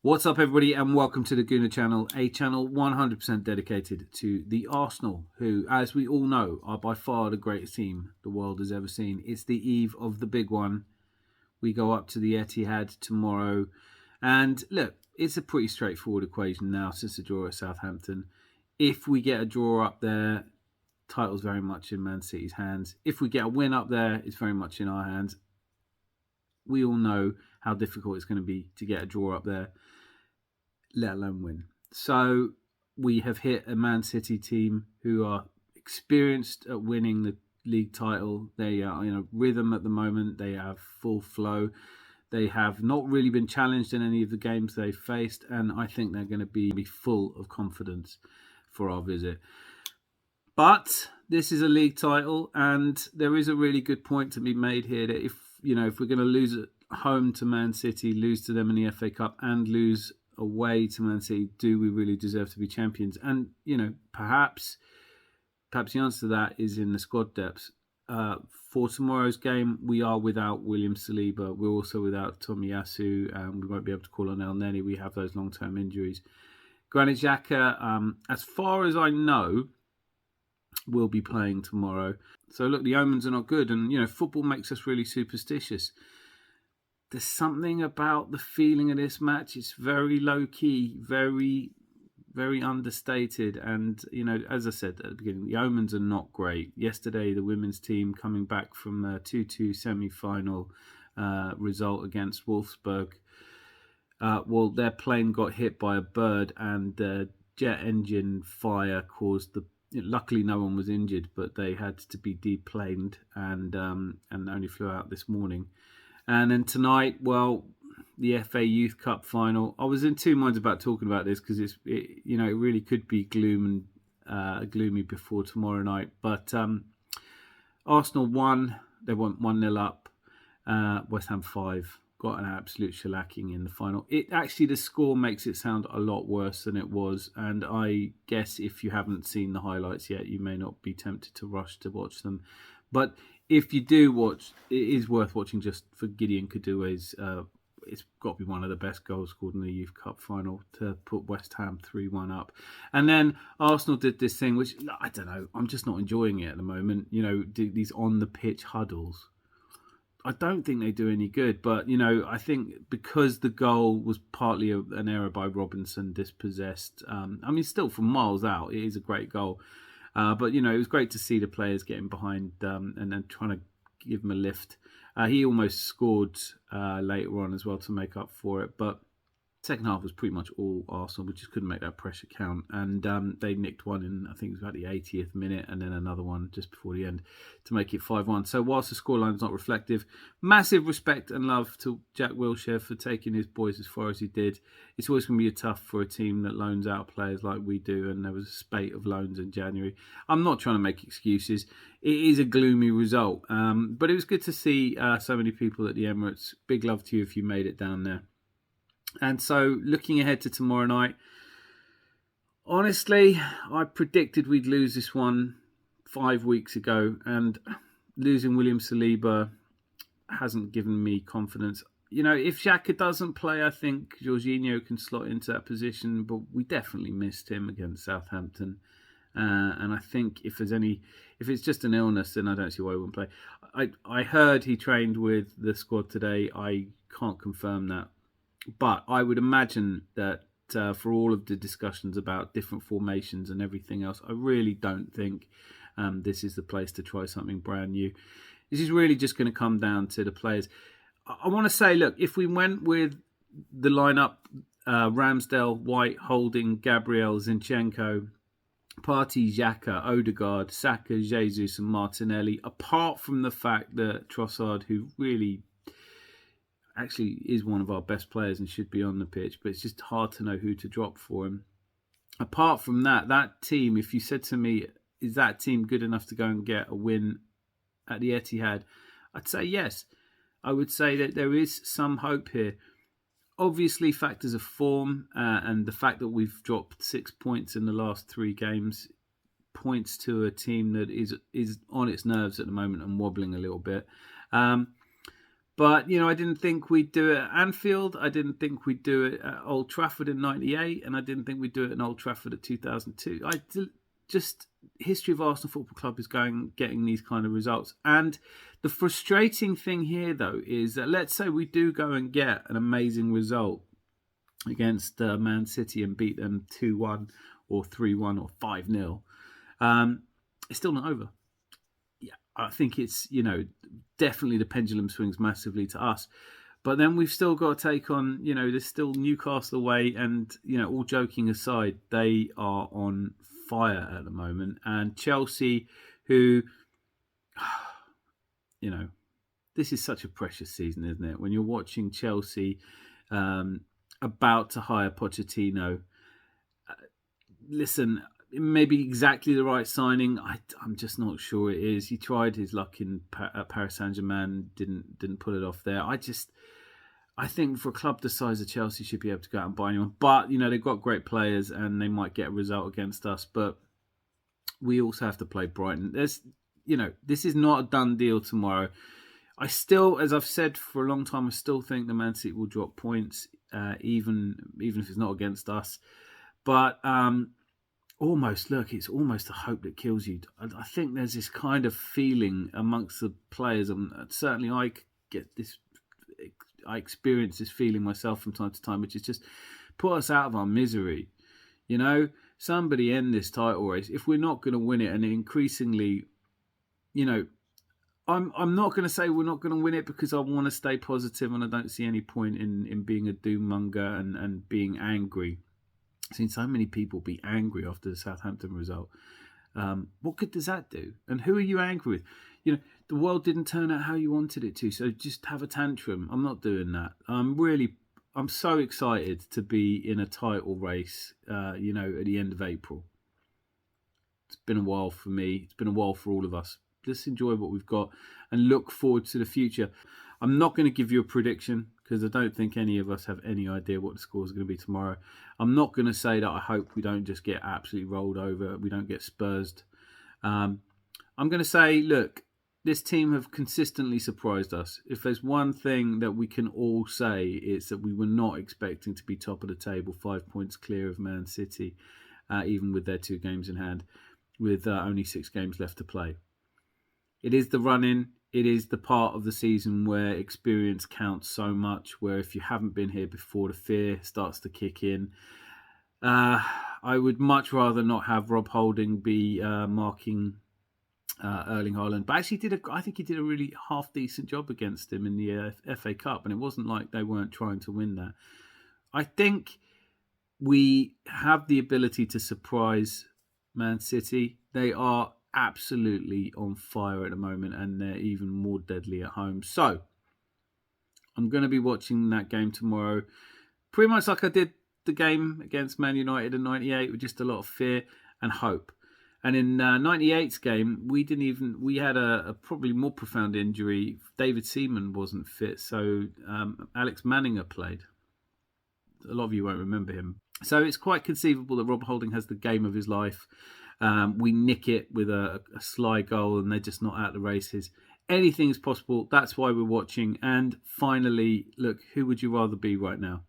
What's up, everybody, and welcome to the Gooner channel, a channel 100% dedicated to the Arsenal, who, as we all know, are by far the greatest team the world has ever seen. It's the eve of the big one. We go up to the Etihad tomorrow, and look, it's a pretty straightforward equation now since the draw at Southampton. If we get a draw up there, title's very much in Man City's hands. If we get a win up there, it's very much in our hands. We all know how difficult it's going to be to get a draw up there, let alone win. So we have hit a Man City team who are experienced at winning the league title. They are in a rhythm at the moment. They have full flow. They have not really been challenged in any of the games they've faced, and I think they're going to be full of confidence for our visit. But this is a league title, and there is a really good point to be made here that if we're going to lose at home to Man City, lose to them in the FA Cup, and lose away to Man City, do we really deserve to be champions? And perhaps the answer to that is in the squad depth. For tomorrow's game, we are without William Saliba. We're also without Tomiyasu, and we won't be able to call on El Neni. We have those long-term injuries. Granit Xhaka, as far as I know, will be playing tomorrow. So look, the omens are not good, and football makes us really superstitious. There's something about the feeling of this match. It's very low-key, very, very understated. And, as I said at the beginning, the omens are not great. Yesterday, the women's team coming back from a 2-2 semi-final result against Wolfsburg. Their plane got hit by a bird, and the jet engine fire caused the... Luckily, no one was injured, but they had to be deplaned and only flew out this morning. And then tonight, the FA Youth Cup final. I was in two minds about talking about this because it really could be gloomy before tomorrow night. But Arsenal won. They went 1-0 up. West Ham 5. Got an absolute shellacking in the final. The score makes it sound a lot worse than it was. And I guess if you haven't seen the highlights yet, you may not be tempted to rush to watch them. But if you do watch, it is worth watching just for Gideon Kadue's. It's got to be one of the best goals scored in the Youth Cup final to put West Ham 3-1 up. And then Arsenal did this thing, which, I don't know, I'm just not enjoying it at the moment. These on-the-pitch huddles. I don't think they do any good, but, I think because the goal was partly an error by Robinson, dispossessed. Still from miles out, it is a great goal. But, it was great to see the players getting behind and then trying to give him a lift. He almost scored later on as well to make up for it. But second half was pretty much all Arsenal. We just couldn't make that pressure count. And they nicked one in, I think it was about the 80th minute, and then another one just before the end to make it 5-1. So whilst the scoreline is not reflective, massive respect and love to Jack Wilshere for taking his boys as far as he did. It's always going to be tough for a team that loans out players like we do, and there was a spate of loans in January. I'm not trying to make excuses. It is a gloomy result, but it was good to see so many people at the Emirates. Big love to you if you made it down there. And so, looking ahead to tomorrow night, honestly, I predicted we'd lose this one 5 weeks ago, and losing William Saliba hasn't given me confidence. If Xhaka doesn't play, I think Jorginho can slot into that position, but we definitely missed him against Southampton. And I think if it's just an illness, then I don't see why he wouldn't play. I heard he trained with the squad today. I can't confirm that. But I would imagine that for all of the discussions about different formations and everything else, I really don't think this is the place to try something brand new. This is really just going to come down to the players. I want to say, look, if we went with the lineup, Ramsdale, White, Holding, Gabriel, Zinchenko, Partey, Xhaka, Odegaard, Saka, Jesus and Martinelli, apart from the fact that Trossard, who really... actually is one of our best players and should be on the pitch, but it's just hard to know who to drop for him. Apart from that team, if you said to me, is that team good enough to go and get a win at the Etihad? I'd say yes. I would say that there is some hope here. Obviously, factors of form and the fact that we've dropped 6 points in the last 3 games points to a team that is on its nerves at the moment and wobbling a little bit. But, I didn't think we'd do it at Anfield. I didn't think we'd do it at Old Trafford in 98. And I didn't think we'd do it at Old Trafford at 2002. History of Arsenal Football Club is getting these kind of results. And the frustrating thing here, though, is that let's say we do go and get an amazing result against Man City and beat them 2-1 or 3-1 or 5-0. It's still not over. Yeah, I think it's, definitely the pendulum swings massively to us. But then we've still got to take on, there's still Newcastle away. And, all joking aside, they are on fire at the moment. And Chelsea, who, this is such a precious season, isn't it? When you're watching Chelsea about to hire Pochettino. Listen, it may be exactly the right signing. I'm just not sure it is. He tried his luck in Paris Saint-Germain, didn't pull it off there. I think for a club the size of Chelsea should be able to go out and buy anyone. But, they've got great players and they might get a result against us. But we also have to play Brighton. This is not a done deal tomorrow. I still, as I've said for a long time, I still think the Man City will drop points, even if it's not against us. But it's almost a hope that kills you. I think there's this kind of feeling amongst the players, and certainly I experience this feeling myself from time to time, which is just put us out of our misery. Somebody end this title race. If we're not going to win it, and increasingly, I'm not going to say we're not going to win it because I want to stay positive and I don't see any point in being a doom monger and being angry. I've seen so many people be angry after the Southampton result. What good does that do? And who are you angry with? The world didn't turn out how you wanted it to, so just have a tantrum. I'm not doing that. I'm so excited to be in a title race, at the end of April. It's been a while for me. It's been a while for all of us. Let's enjoy what we've got and look forward to the future. I'm not going to give you a prediction because I don't think any of us have any idea what the score is going to be tomorrow. I'm not going to say that I hope we don't just get absolutely rolled over, we don't get spursed. I'm going to say, look, this team have consistently surprised us. If there's one thing that we can all say, it's that we were not expecting to be top of the table, 5 points clear of Man City, even with their 2 games in hand, with only 6 games left to play. It is the run-in. It is the part of the season where experience counts so much, where if you haven't been here before, the fear starts to kick in. I would much rather not have Rob Holding be marking Erling Haaland. But actually, I think he did a really half-decent job against him in the FA Cup, and it wasn't like they weren't trying to win that. I think we have the ability to surprise Man City. They are absolutely on fire at the moment, and they're even more deadly at home. So I'm going to be watching that game tomorrow, pretty much like I did the game against Man United in 98, with just a lot of fear and hope. And in 98's game, we had a probably more profound injury. David Seaman wasn't fit, so Alex Manninger played. A lot of you won't remember him. So it's quite conceivable that Rob Holding has the game of his life. We nick it with a sly goal and they're just not out the races. Anything's possible. That's why we're watching. And finally, look, who would you rather be right now?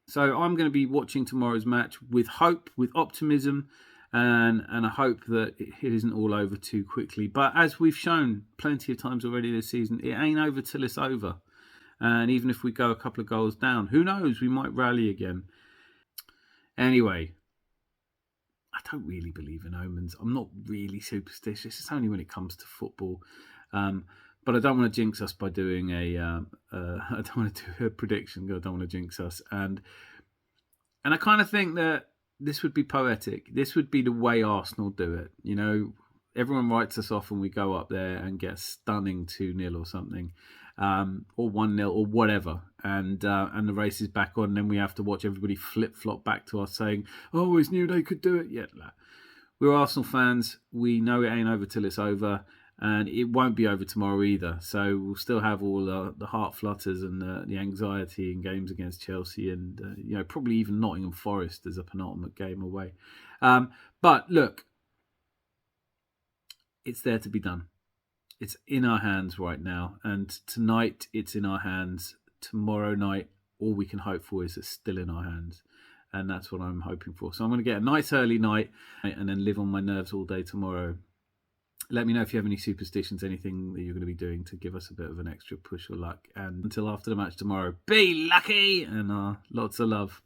So I'm going to be watching tomorrow's match with hope, with optimism, and a hope that it isn't all over too quickly. But as we've shown plenty of times already this season, it ain't over till it's over. And even if we go a couple of goals down, who knows, we might rally again. Anyway, I don't really believe in omens. I'm not really superstitious. It's only when it comes to football. But I don't want to jinx us by doing I don't want to do a prediction. I don't want to jinx us. And I kind of think that this would be poetic. This would be the way Arsenal do it. Everyone writes us off and we go up there and get a stunning 2-0 or something. Or 1-0 or whatever, and the race is back on. And then we have to watch everybody flip-flop back to us saying, "Oh, we always knew they could do it." Yeah, we're Arsenal fans. We know it ain't over till it's over, and it won't be over tomorrow either. So we'll still have all the heart flutters and the anxiety in games against Chelsea, and probably even Nottingham Forest as a penultimate game away. But look, it's there to be done. it's in our hands right now. And tonight, it's in our hands. Tomorrow night, all we can hope for is it's still in our hands. And that's what I'm hoping for. So I'm going to get a nice early night and then live on my nerves all day tomorrow. Let me know if you have any superstitions, anything that you're going to be doing to give us a bit of an extra push or luck. And until after the match tomorrow, be lucky and lots of love.